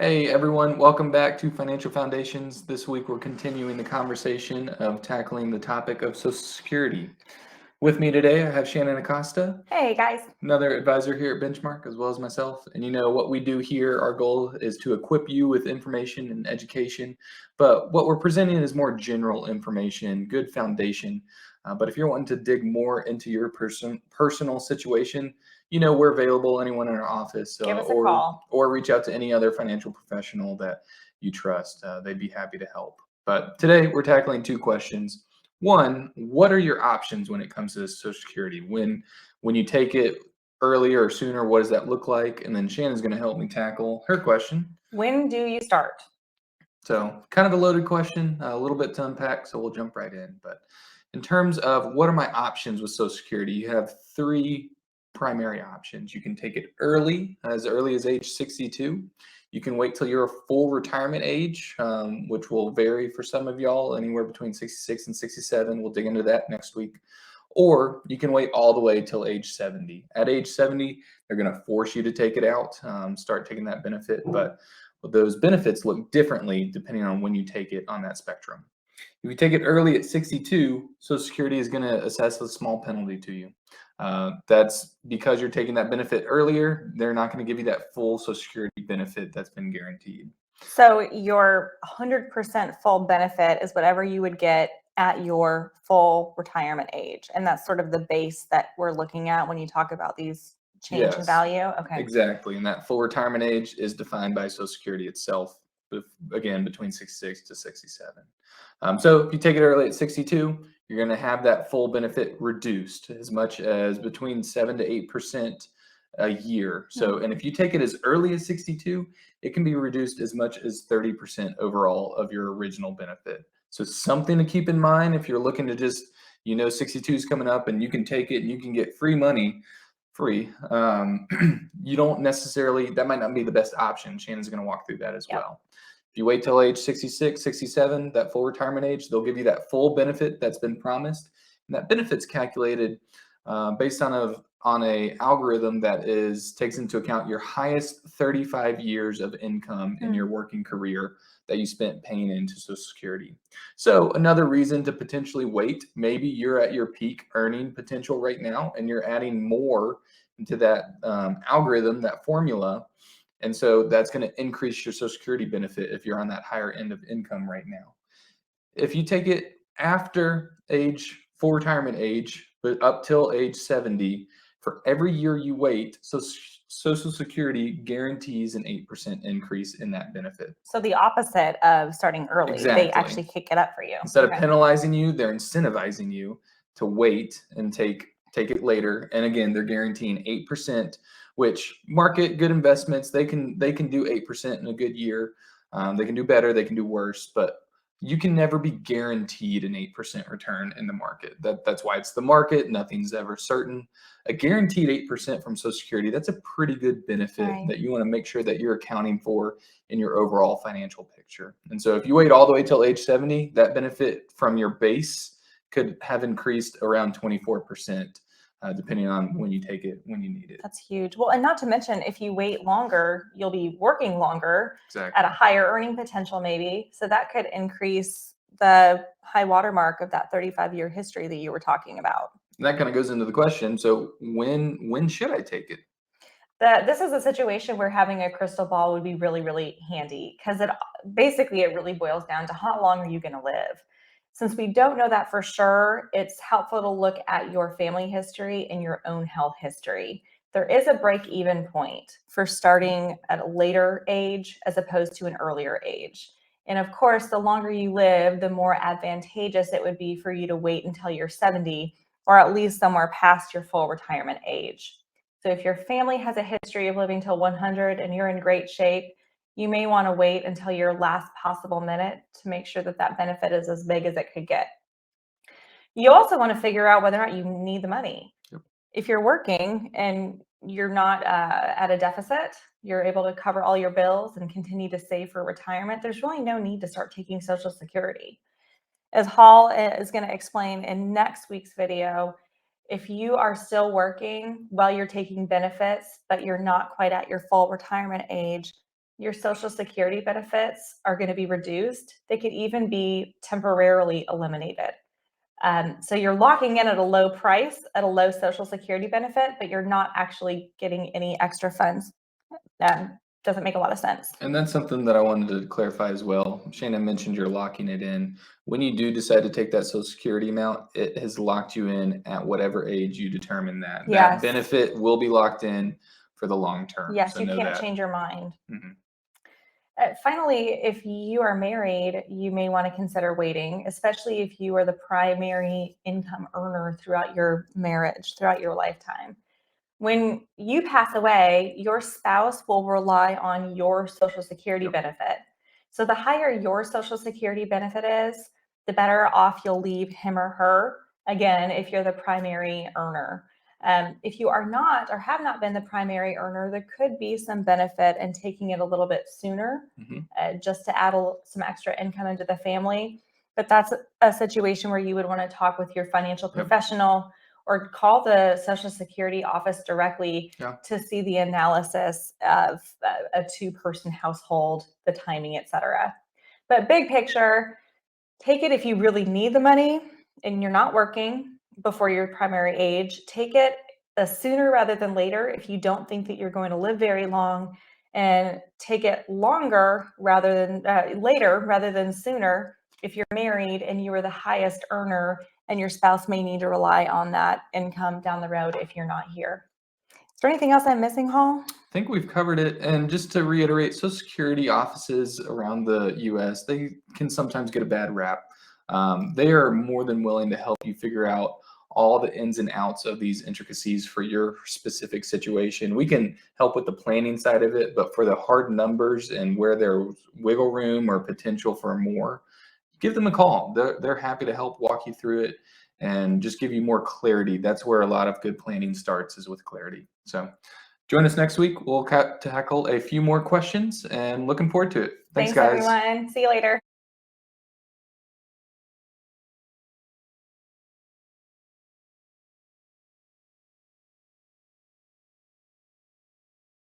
Hey everyone, welcome back to Financial Foundations. This week we're continuing the conversation of tackling the topic of Social Security. With me today, I have Shannon Acosta, Hey guys. another advisor here at Benchmark, as well as myself. And you know what we do here, our goal is to equip you with information and education. But what we're presenting is more general information, good foundation. But if you're wanting to dig more into your personal situation, you know we're available. Anyone in our office, Give us a or call. reach out to any other financial professional that you trust. They'd be happy to help. But today we're tackling two questions. One, what are your options when it comes to Social Security? When you take it earlier or sooner, what does that look like? And then Shannon's going to help me tackle her question. When do you start? So, kind of a loaded question, a little bit to unpack, so we'll jump right in. But in terms of what are my options with Social Security, you have three primary options. You can take it early as age 62. You can wait till you're a full retirement age, which will vary for some of y'all, anywhere between 66 and 67. We'll dig into that next week. Or you can wait all the way till age 70. At age 70, they're going to force you to take it out, start taking that benefit. But those benefits look differently depending on when you take it on that spectrum. If you take it early at 62, Social Security is going to assess a small penalty to you. That's because you're taking that benefit earlier. They're not going to give you that full Social Security benefit that's been guaranteed. So your 100% full benefit is whatever you would get at your full retirement age. And that's sort of the base that we're looking at when you talk about these change in Yes, value. Okay. exactly. And that full retirement age is defined by Social Security itself, again, between 66 to 67. So if you take it early at 62, you're going to have that full benefit reduced as much as between 7 to 8% a year. So, and if you take it as early as 62, it can be reduced as much as 30% overall of your original benefit. So, something to keep in mind if you're looking to just, 62 is coming up and you can take it and you can get free money free. You don't necessarily, that might not be the best option. Shannon's going to walk through that as Yep. well. If you wait till age 66, 67, that full retirement age, they'll give you that full benefit that's been promised. And that benefit's calculated based on a algorithm that takes into account your highest 35 years of income in your working career that you spent paying into Social Security. So another reason to potentially wait, maybe you're at your peak earning potential right now and you're adding more into that algorithm, that formula. And so that's going to increase your Social Security benefit if you're on that higher end of income right now. If you take it after full retirement age, but up till age 70, for every year you wait, so Social Security guarantees an 8% increase in that benefit. So the opposite of starting early, Exactly. they actually kick it up for you. Instead of penalizing you, they're incentivizing you to wait and take it later. And again, they're guaranteeing 8%, which market good investments, they can do 8% in a good year. They can do better, they can do worse, but you can never be guaranteed an 8% return in the market. That's why it's the market. Nothing's ever certain. A guaranteed 8% from Social Security, that's a pretty good benefit that you want to make sure that you're accounting for in your overall financial picture. And so if you wait all the way till age 70, that benefit from your base could have increased around 24%. Depending on when you take it, when you need it. That's huge. Well, and not to mention, if you wait longer, you'll be working longer Exactly. at a higher earning potential, maybe. So that could increase the high watermark of that 35-year history that you were talking about. And that kind of goes into the question. So when should I take it? This is a situation where having a crystal ball would be really, really handy because it really boils down to how long are you going to live? Since we don't know that for sure, it's helpful to look at your family history and your own health history. There is a break-even point for starting at a later age as opposed to an earlier age. And of course, the longer you live, the more advantageous it would be for you to wait until you're 70 or at least somewhere past your full retirement age. So if your family has a history of living till 100 and you're in great shape, you may want to wait until your last possible minute to make sure that that benefit is as big as it could get. You also want to figure out whether or not you need the money. Yep. If you're working and you're not at a deficit, you're able to cover all your bills and continue to save for retirement, there's really no need to start taking Social Security. As Hall is going to explain in next week's video, if you are still working while you're taking benefits, but you're not quite at your full retirement age, your Social Security benefits are going to be reduced. They could even be temporarily eliminated. So you're locking in at a low price, at a low Social Security benefit, but you're not actually getting any extra funds. Doesn't make a lot of sense. And that's something that I wanted to clarify as well. Shannon mentioned you're locking it in. When you do decide to take that Social Security amount, it has locked you in at whatever age you determine that. Yes. That benefit will be locked in for the long term. Yes, So you know can't that. change your mind. Mhm. Finally, if you are married, you may want to consider waiting, especially if you are the primary income earner throughout your marriage, throughout your lifetime. When you pass away, your spouse will rely on your Social Security benefit. So the higher your Social Security benefit is, the better off you'll leave him or her, again, if you're the primary earner. If you are not or have not been the primary earner, there could be some benefit in taking it a little bit sooner, just to add some extra income into the family. But that's a situation where you would want to talk with your financial professional or call the Social Security office directly to see the analysis of a two-person household, the timing, et cetera. But big picture, take it if you really need the money and you're not working before your primary age. Take it sooner rather than later if you don't think that you're going to live very long, and take it longer rather than later rather than sooner if you're married and you are the highest earner and your spouse may need to rely on that income down the road if you're not here. Is there anything else I'm missing, Hall? I think we've covered it. And just to reiterate, Social Security offices around the U.S., they can sometimes get a bad rap. They are more than willing to help you figure out all the ins and outs of these intricacies for your specific situation. We can help with the planning side of it, but for the hard numbers and where there's wiggle room or potential for more, give them a call. They're happy to help walk you through it and just give you more clarity. That's where a lot of good planning starts, is with clarity. So join us next week. We'll tackle a few more questions, and looking forward to it. Thanks, guys. Everyone. See you later.